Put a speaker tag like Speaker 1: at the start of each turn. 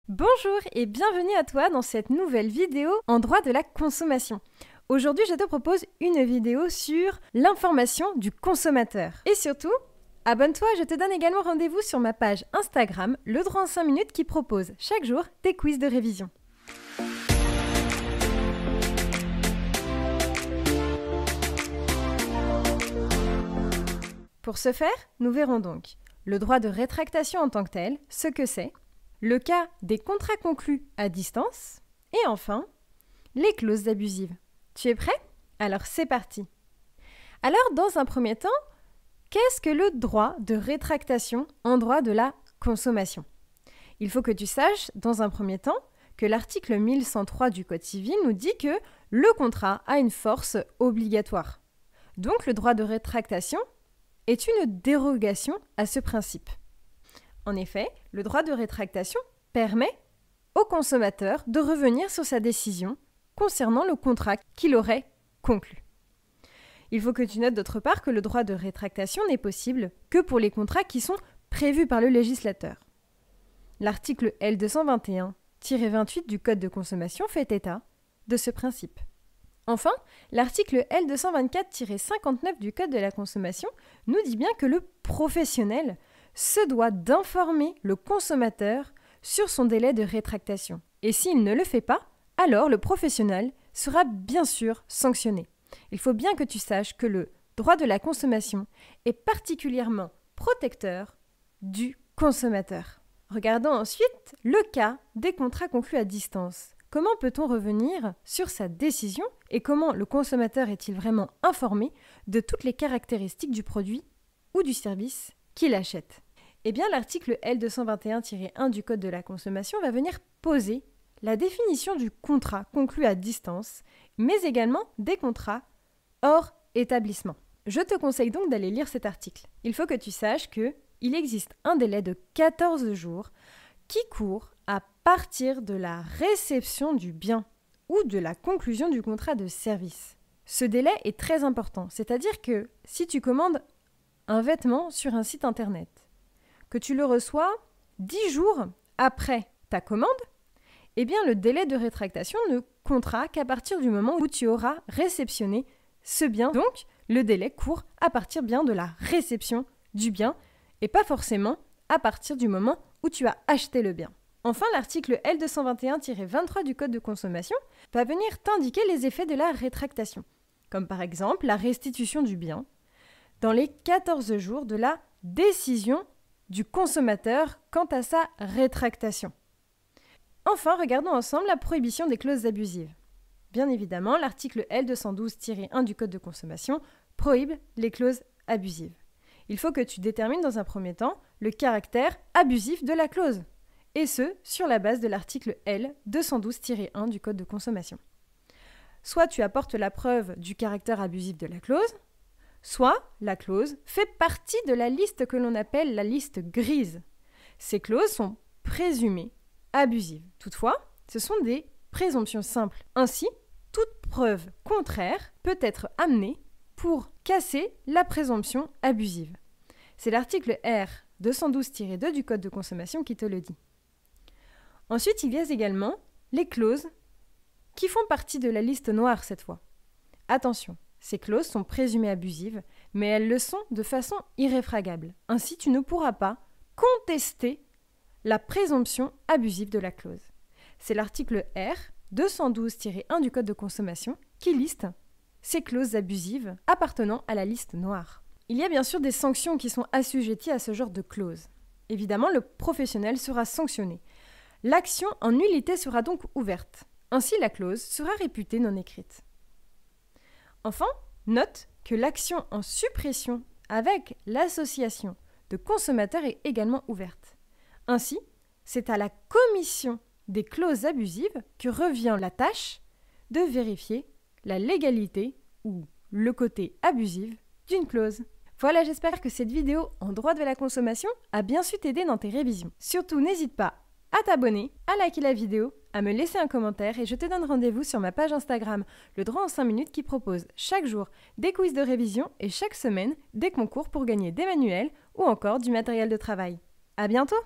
Speaker 1: Bonjour et bienvenue à toi dans cette nouvelle vidéo en droit de la consommation. Aujourd'hui, je te propose une vidéo sur l'information du consommateur. Et surtout, abonne-toi, je te donne également rendez-vous sur ma page Instagram, Le Droit en 5 minutes, qui propose chaque jour des quiz de révision. Pour ce faire, nous verrons donc le droit de rétractation en tant que tel, ce que c'est, le cas des contrats conclus à distance, et enfin, les clauses abusives. Tu es prêt? Alors c'est parti. Alors dans un premier temps, qu'est-ce que le droit de rétractation en droit de la consommation? Il faut que tu saches, dans un premier temps, que l'article 1103 du Code civil nous dit que le contrat a une force obligatoire. Donc le droit de rétractation est une dérogation à ce principe. En effet, le droit de rétractation permet au consommateur de revenir sur sa décision concernant le contrat qu'il aurait conclu. Il faut que tu notes d'autre part que le droit de rétractation n'est possible que pour les contrats qui sont prévus par le législateur. L'article L221-28 du Code de consommation fait état de ce principe. Enfin, l'article L224-59 du Code de la consommation nous dit bien que le professionnel se doit d'informer le consommateur sur son délai de rétractation. Et s'il ne le fait pas, alors le professionnel sera bien sûr sanctionné. Il faut bien que tu saches que le droit de la consommation est particulièrement protecteur du consommateur. Regardons ensuite le cas des contrats conclus à distance. Comment peut-on revenir sur sa décision et comment le consommateur est-il vraiment informé de toutes les caractéristiques du produit ou du service qu'il achète? Eh bien, l'article L221-1 du Code de la consommation va venir poser la définition du contrat conclu à distance, mais également des contrats hors établissement. Je te conseille donc d'aller lire cet article. Il faut que tu saches qu'il existe un délai de 14 jours qui court à partir de la réception du bien ou de la conclusion du contrat de service. Ce délai est très important, c'est-à-dire que si tu commandes un vêtement sur un site internet, que tu le reçois 10 jours après ta commande, eh bien le délai de rétractation ne comptera qu'à partir du moment où tu auras réceptionné ce bien. Donc, le délai court à partir bien de la réception du bien et pas forcément à partir du moment où tu as acheté le bien. Enfin, l'article L221-23 du Code de consommation va venir t'indiquer les effets de la rétractation, comme par exemple la restitution du bien dans les 14 jours de la décision du consommateur quant à sa rétractation. Enfin, regardons ensemble la prohibition des clauses abusives. Bien évidemment, l'article L212-1 du Code de consommation prohibe les clauses abusives. Il faut que tu détermines dans un premier temps le caractère abusif de la clause, et ce, sur la base de l'article L212-1 du Code de consommation. Soit tu apportes la preuve du caractère abusif de la clause, soit la clause fait partie de la liste que l'on appelle la liste grise. Ces clauses sont présumées abusives. Toutefois, ce sont des présomptions simples. Ainsi, toute preuve contraire peut être amenée pour casser la présomption abusive. C'est l'article R212-2 du Code de consommation qui te le dit. Ensuite, il y a également les clauses qui font partie de la liste noire cette fois. Attention, ces clauses sont présumées abusives, mais elles le sont de façon irréfragable. Ainsi, tu ne pourras pas contester la présomption abusive de la clause. C'est l'article R212-1 du Code de consommation qui liste ces clauses abusives appartenant à la liste noire. Il y a bien sûr des sanctions qui sont assujetties à ce genre de clauses. Évidemment, le professionnel sera sanctionné. L'action en nullité sera donc ouverte. Ainsi, la clause sera réputée non écrite. Enfin, note que l'action en suppression avec l'association de consommateurs est également ouverte. Ainsi, c'est à la commission des clauses abusives que revient la tâche de vérifier la légalité ou le côté abusif d'une clause. Voilà, j'espère que cette vidéo en droit de la consommation a bien su t'aider dans tes révisions. Surtout, n'hésite pas à t'abonner, à liker la vidéo, à me laisser un commentaire et je te donne rendez-vous sur ma page Instagram Le Droit en 5 minutes qui propose chaque jour des quiz de révision et chaque semaine des concours pour gagner des manuels ou encore du matériel de travail. À bientôt!